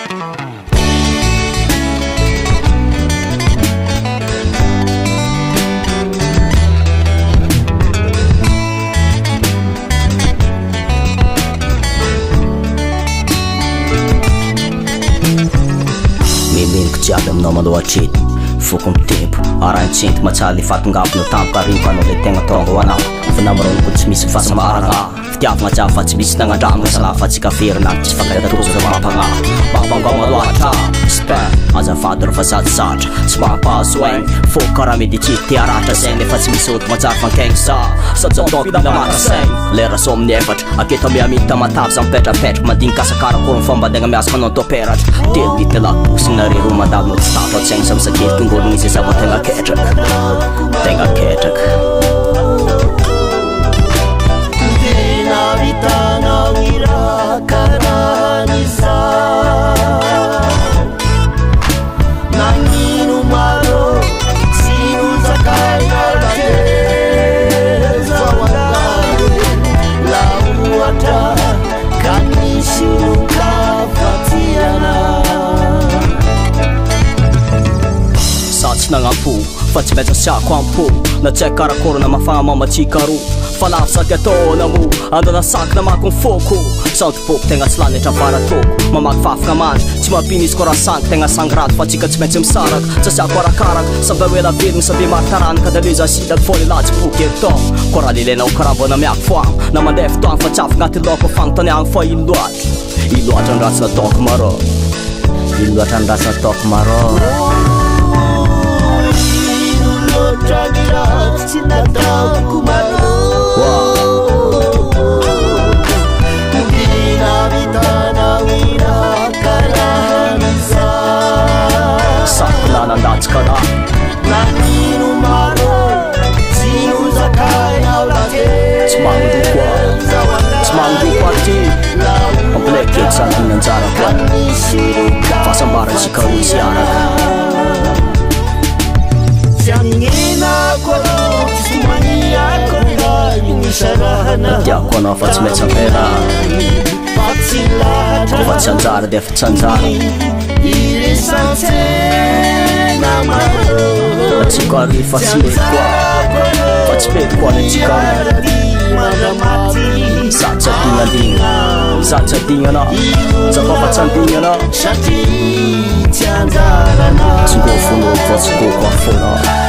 Jiaby aminao maloha hatreto foko mitempo aranitsento matsaly fatongavy no tampoka rinko anao le tegna tonga ho anao fa namarona ko tsy misy fahasamarana fitiavagna jiaby fa tsy misy nagnandragno sala fa tsy kaferina tsy fangatatoza mampagna mampanga maloatra spin azafady ro fa zadizatra tsy mampahazo aigny fô karaha medy tsy te aratra zegny nefa tsy misy olo manjary fankegny sa sajadoky namata saigny lera so amin'ny efatra aketo miamita matavy za mipetrapetraka mandinika asakarakoro mifambandegna miazaka anao toperatra telo dite lakosinare ro mandalo no tsy tapa tsy aigny samisakeliky ngologny izy zava tegna ketraka tegna ketraka Vitana wira karanisa Nanginu maro sinu zakaya lake Zawandare lauata kanishinu kafatiana Satsy nagnampo fa tsy maintsy asiako ampo na tsy karakoro na mafagna mamatsikaroa fa lafisaky ataona mo andana sakina mako ny foko santopoko tegna tsy lanetra varatoko mamaky fafaka mandry tsy mampiny izy ko raha sangy tegna sangrado fa tsika tsy maintsy misaraka tsy asiako arakaraka samby aroela velogny samby maritaranaka daleza asidaky fôly latsy boky eritao ko raha lelenao karambona miako foagno na mandeha fotoagna fa tsy afaka agnaty loko fagnontaniagna fa ino loatra ny ratsy nataoko marô ino loatra ny ratsy nataoko marô Tragirati nataku maro Mugina vitana wira karanisa Sakla nandatsy kara Nanginu maro Sinu zakaya ulate Tsy mandokoa ty Amplekety santigny anjara koa Fasambara sikaroy sy araka Tiako anao fa tsy maintsy ampera fa tsy anjara dia fa tsy anjara atsika ary fa tsy mety koa fa tsy mety koa ny atsika zatsy adingadina zatsy adigna anao zafa fa tsy andigna anao tsy ngô fonao fa tsy ngô koa fonao